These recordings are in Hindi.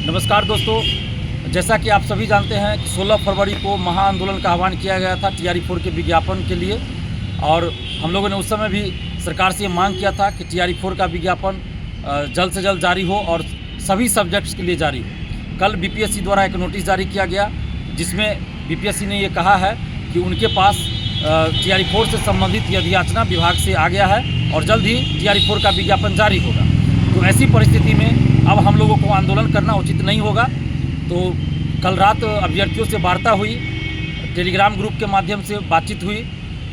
नमस्कार दोस्तों, जैसा कि आप सभी जानते हैं कि 16 फरवरी को महाआंदोलन का आह्वान किया गया था TRE4 के विज्ञापन के लिए। और हम लोगों ने उस समय भी सरकार से ये मांग किया था कि TRE4 का विज्ञापन जल्द से जल्द जारी हो और सभी सब्जेक्ट्स के लिए जारी हो। कल BPSC द्वारा एक नोटिस जारी किया गया जिसमें BPSC ने ये कहा है कि उनके पास TRE4 से संबंधित यह अधियाचना विभाग से आ गया है और जल्द ही TRE4 का विज्ञापन जारी होगा। तो ऐसी परिस्थिति में अब हम लोगों को आंदोलन करना उचित नहीं होगा। तो कल रात अभ्यर्थियों से वार्ता हुई, टेलीग्राम ग्रुप के माध्यम से बातचीत हुई,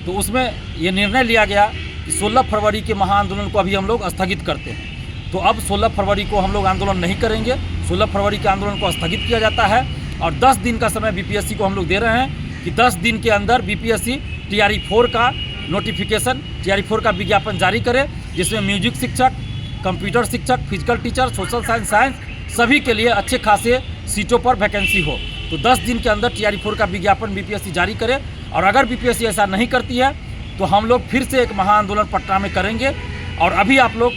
तो उसमें ये निर्णय लिया गया कि 16 फरवरी के महाआंदोलन को अभी हम लोग स्थगित करते हैं। तो अब 16 फरवरी को हम लोग आंदोलन नहीं करेंगे। 16 फरवरी के आंदोलन को स्थगित किया जाता है और 10 दिन का समय BPSC को हम लोग दे रहे हैं कि 10 दिन के अंदर BPSC TRE4 का नोटिफिकेशन, TRE4 का विज्ञापन जारी करे, जिसमें म्यूजिक शिक्षक, कंप्यूटर शिक्षक, फिजिकल टीचर, सोशल साइंस सभी के लिए अच्छे खासे सीटों पर वैकेंसी हो। तो 10 दिन के अंदर TRE4 का विज्ञापन BPSC जारी करे। और अगर BPSC ऐसा नहीं करती है तो हम लोग फिर से एक महाआंदोलन पटना में करेंगे। और अभी आप लोग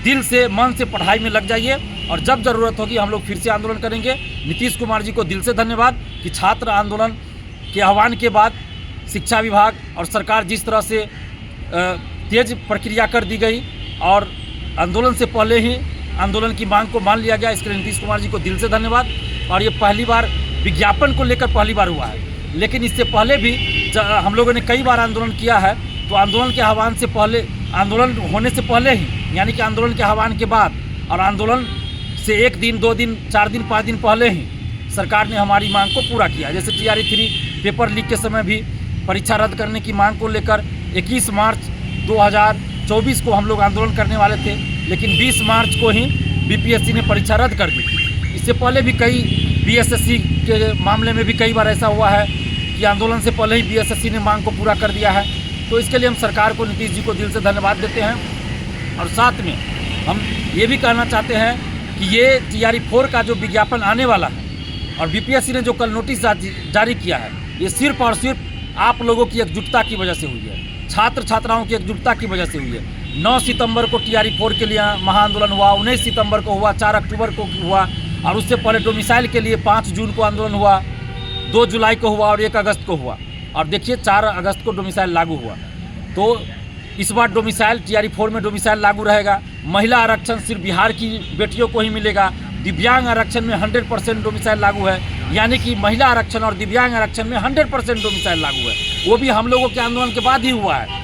दिल से, मन से पढ़ाई में लग जाइए और जब ज़रूरत होगी हम लोग फिर से आंदोलन करेंगे। नीतीश कुमार जी को दिल से धन्यवाद कि छात्र आंदोलन के आह्वान के बाद शिक्षा विभाग और सरकार जिस तरह से तेज प्रक्रिया कर दी गई और आंदोलन से पहले ही आंदोलन की मांग को मान लिया गया, इसके लिए नीतीश कुमार जी को दिल से धन्यवाद। और ये पहली बार विज्ञापन को लेकर पहली बार हुआ है, लेकिन इससे पहले भी हम लोगों ने कई बार आंदोलन किया है। तो आंदोलन के आह्वान से पहले, आंदोलन होने से पहले ही, यानी कि आंदोलन के आह्वान के बाद और आंदोलन से 1 दिन, 2 दिन, 4 दिन, 5 दिन पहले ही सरकार ने हमारी मांग को पूरा किया। जैसे TRE3 पेपर लीक के समय भी परीक्षा रद्द करने की मांग को लेकर 21 मार्च 2024 को हम लोग आंदोलन करने वाले थे, लेकिन 20 मार्च को ही BPSC ने परीक्षा रद्द कर दी। इससे पहले भी कई BSSC के मामले में भी कई बार ऐसा हुआ है कि आंदोलन से पहले ही BSSC ने मांग को पूरा कर दिया है। तो इसके लिए हम सरकार को, नीतीश जी को दिल से धन्यवाद देते हैं। और साथ में हम ये भी कहना चाहते हैं कि ये TRE4 का जो विज्ञापन आने वाला है और BPSC ने जो कल नोटिस जारी किया है, ये सिर्फ और सिर्फ आप लोगों की एकजुटता की वजह से हुई है, छात्र छात्राओं की एकजुटता की वजह से हुई है। 9 सितंबर को TRE4 के लिए महाआंदोलन हुआ, 19 सितंबर को हुआ, 4 अक्टूबर को हुआ और उससे पहले डोमिसाइल के लिए 5 जून को आंदोलन हुआ, 2 जुलाई को हुआ और 1 अगस्त को हुआ। और देखिए 4 अगस्त को डोमिसाइल लागू हुआ। तो इस बार डोमिसाइल, TRE4 में डोमिसाइल लागू रहेगा। महिला आरक्षण सिर्फ बिहार की बेटियों को ही मिलेगा। दिव्यांग आरक्षण में 100% डोमिसाइल लागू है, यानी कि महिला आरक्षण और दिव्यांग आरक्षण में 100% डोमिसाइल लागू है। वो भी हम लोगों के आंदोलन के बाद ही हुआ है।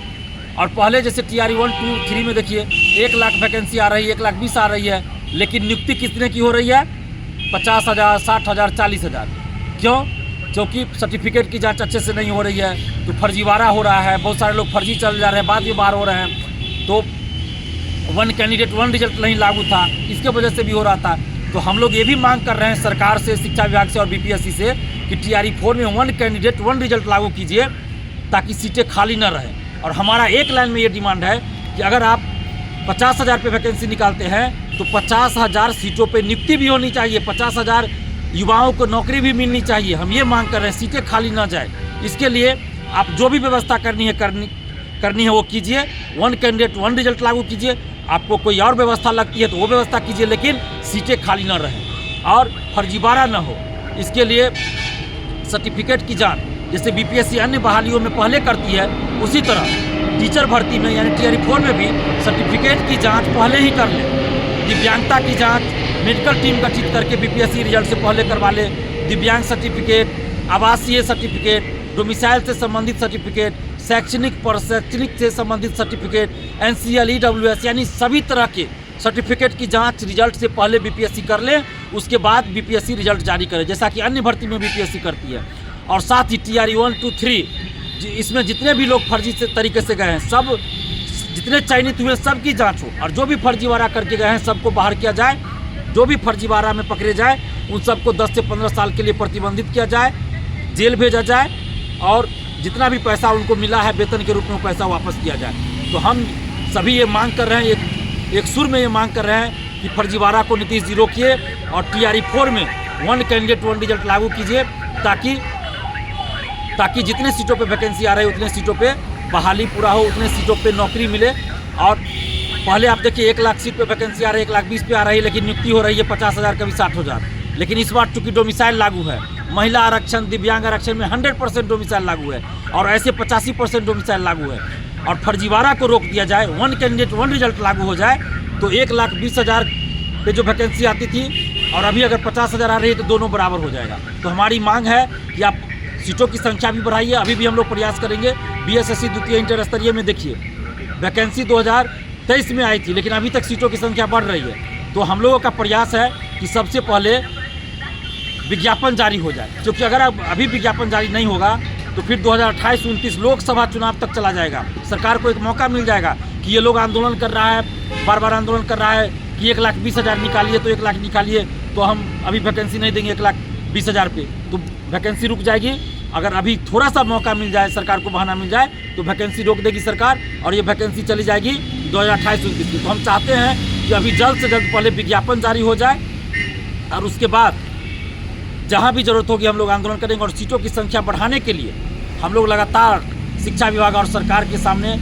और पहले जैसे TRE1, 2, 3 में देखिए 1 लाख वैकेंसी आ रही है, 1,20,000 आ रही है, लेकिन नियुक्ति कितने की हो रही है? 50,000, 60,000, 40,000। क्यों? क्योंकि सर्टिफिकेट की जांच अच्छे से नहीं हो रही है, तो फर्जीवाड़ा हो रहा है, बहुत सारे लोग फर्जी चल जा रहे हैं, बाद में बाहर हो रहे हैं। तो 1 कैंडिडेट 1 रिजल्ट नहीं लागू था, इसके वजह से भी हो रहा था। तो हम लोग ये भी मांग कर रहे हैं सरकार से, शिक्षा विभाग से और BPSC से कि TRE4 में 1 कैंडिडेट 1 रिजल्ट लागू कीजिए ताकि सीटें खाली न रहें। और हमारा एक लाइन में ये डिमांड है कि अगर आप 50,000 पे वैकेंसी निकालते हैं तो 50,000 सीटों पे नियुक्ति भी होनी चाहिए, 50,000 युवाओं को नौकरी भी मिलनी चाहिए। हम ये मांग कर रहे हैं, सीटें खाली ना जाए। इसके लिए आप जो भी व्यवस्था करनी है वो कीजिए। 1 कैंडिडेट 1 रिजल्ट लागू कीजिए। आपको कोई और व्यवस्था लगती है तो वो व्यवस्था कीजिए, लेकिन सीटें खाली ना रहें और फर्जीवाड़ा ना हो। इसके लिए सर्टिफिकेट की जांच जैसे BPSC अन्य बहालियों में पहले करती है, उसी तरह टीचर भर्ती में यानी TRE4 में भी सर्टिफिकेट की जांच पहले ही कर ले। दिव्यांगता की जांच मेडिकल टीम गठित करके BPSC रिजल्ट से पहले करवा ले। दिव्यांग सर्टिफिकेट, आवासीय सर्टिफिकेट, डोमिसाइल से संबंधित सर्टिफिकेट, शैक्षणिक से संबंधित सर्टिफिकेट, NCL, EWS यानी सभी तरह के सर्टिफिकेट की जांच रिजल्ट से पहले BPSC कर ले, उसके बाद BPSC रिजल्ट जारी करे, जैसा कि अन्य भर्ती में BPSC करती है। और साथ ही TRE1, 2, 3 इसमें जितने भी लोग फर्जी से तरीके से गए हैं, सब जितने चयनित हुए सबकी जांच हो और जो भी फर्जीवाड़ा करके गए हैं सबको बाहर किया जाए। जो भी फर्जीवाड़ा में पकड़े जाए उन सबको 10 से 15 साल के लिए प्रतिबंधित किया जाए, जेल भेजा जाए और जितना भी पैसा उनको मिला है वेतन के रूप में वो पैसा वापस किया जाए। तो हम सभी ये मांग कर रहे हैं, एक सुर में ये मांग कर रहे हैं कि फर्जीवाड़ा को नीतीश जी रोकिए और TRE4 में 1 कैंडिडेट 1 रिजल्ट लागू कीजिए ताकि जितने सीटों पे वैकेंसी आ रही है उतने सीटों पे बहाली पूरा हो, उतने सीटों पे नौकरी मिले। और पहले आप देखिए 1 लाख सीट पे वैकेंसी आ रही है, 1,20,000 पे आ रही है, लेकिन नियुक्ति हो रही है 50,000 कभी 60,000। लेकिन इस बार चूंकि डोमिसाइल लागू है, महिला आरक्षण, दिव्यांग आरक्षण में 100% डोमिसाइल लागू है और ऐसे 85% डोमिसाइल लागू है और फर्जीवाड़ा को रोक दिया जाए, 1 कैंडिडेट 1 रिजल्ट लागू हो जाए तो 1,20,000 पे जो वैकेंसी आती थी और अभी अगर 50,000 आ रही है तो दोनों बराबर हो जाएगा। तो हमारी मांग है कि आप सीटों की संख्या भी बढ़ाइए। अभी भी हम लोग प्रयास करेंगे। BSSC द्वितीय इंटर स्तरीय में देखिए वैकेंसी 2023 में आई थी, लेकिन अभी तक सीटों की संख्या बढ़ रही है। तो हम लोगों का प्रयास है कि सबसे पहले विज्ञापन जारी हो जाए, क्योंकि अगर अभी विज्ञापन जारी नहीं होगा तो फिर 2028-29 लोकसभा चुनाव तक चला जाएगा। सरकार को एक मौका मिल जाएगा कि ये लोग आंदोलन कर रहा है, बार बार आंदोलन कर रहा है कि 1,20,000 निकालिए तो 1 लाख निकालिए, तो हम अभी वैकेंसी नहीं देंगे 1,20,000 पे, तो वैकेंसी रुक जाएगी। अगर अभी थोड़ा सा मौका मिल जाए, सरकार को बहाना मिल जाए तो वैकेंसी रोक देगी सरकार और ये वैकेंसी चली जाएगी 2028-29 की। तो हम चाहते हैं कि अभी जल्द से जल्द पहले विज्ञापन जारी हो जाए और उसके बाद जहाँ भी जरूरत होगी हम लोग आंदोलन करेंगे। और सीटों की संख्या बढ़ाने के लिए हम लोग लगातार शिक्षा विभाग और सरकार के सामने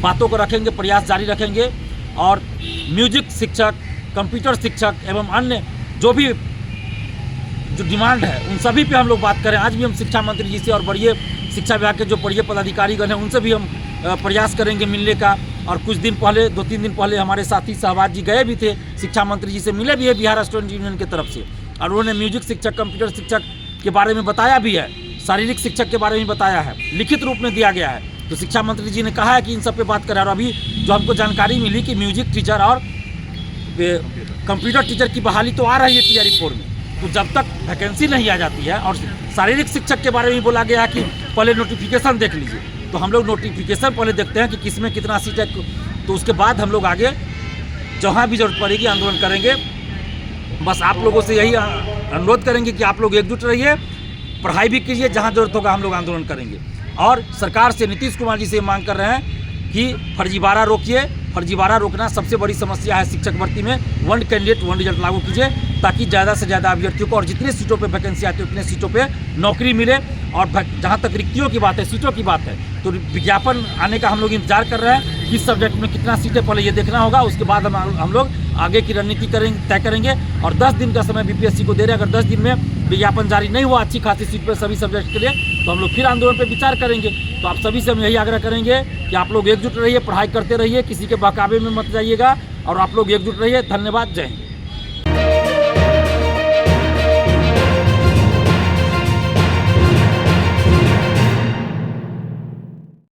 बातों को रखेंगे, प्रयास जारी रखेंगे और म्यूजिक शिक्षक, कंप्यूटर शिक्षक एवं अन्य जो भी जो डिमांड है उन सभी पे हम लोग बात करें। आज भी हम शिक्षा मंत्री जी से और बड़े शिक्षा विभाग के जो बड़े पदाधिकारीगण हैं उनसे भी हम प्रयास करेंगे मिलने का। और कुछ दिन पहले, 2-3 दिन पहले हमारे साथी शहबाज जी गए भी थे, शिक्षा मंत्री जी से मिले भी है बिहार स्टूडेंट यूनियन की तरफ से, और उन्होंने म्यूजिक शिक्षक, कंप्यूटर शिक्षक के बारे में बताया भी है, शारीरिक शिक्षक के बारे में बताया है, लिखित रूप में दिया गया है। तो शिक्षा मंत्री जी ने कहा है कि इन सब पे बात करें। और अभी जो हमको जानकारी मिली कि म्यूजिक टीचर और कंप्यूटर टीचर की बहाली तो आ रही है TRE 4 में, तो जब तक वैकेंसी नहीं आ जाती है, और शारीरिक शिक्षक के बारे में बोला गया है कि पहले नोटिफिकेशन देख लीजिए, तो हम लोग नोटिफिकेशन पहले देखते हैं कि किस में कितना सीट है, तो उसके बाद हम लोग आगे जहाँ भी जरूरत पड़ेगी आंदोलन करेंगे। बस आप लोगों से यही अनुरोध करेंगे कि आप लोग एकजुट रहिए, पढ़ाई भी कीजिए, जहाँ जरूरत होगा हम लोग आंदोलन करेंगे। और सरकार से नीतीश कुमार जी से मांग कर रहे हैं कि फर्जीवाड़ा रोकिए। फर्जीवाड़ा रोकना सबसे बड़ी समस्या है शिक्षक भर्ती में। 1 कैंडिडेट 1 रिजल्ट लागू कीजिए ताकि ज़्यादा से ज़्यादा अभ्यर्थियों को और जितने सीटों पे वैकेंसी आती है उतने सीटों पे नौकरी मिले। और जहाँ तक रिक्तियों की बात है, सीटों की बात है, तो विज्ञापन आने का हम लोग इंतजार कर रहे हैं। किस सब्जेक्ट में कितना सीटें पहले ये देखना होगा, उसके बाद हम लोग आगे की रणनीति तय करेंगे। और 10 दिन का समय BPSC को दे रहे हैं। अगर 10 दिन में विज्ञापन जारी नहीं हुआ अच्छी खासी सीट पर सभी सब्जेक्ट के लिए, तो हम लोग फिर आंदोलन पर विचार करेंगे। तो आप सभी से हम यही आग्रह करेंगे कि आप लोग एकजुट रहिए, पढ़ाई करते रहिए, किसी के बहकावे में मत जाइएगा और आप लोग एकजुट रहिए। धन्यवाद, जय हिंद।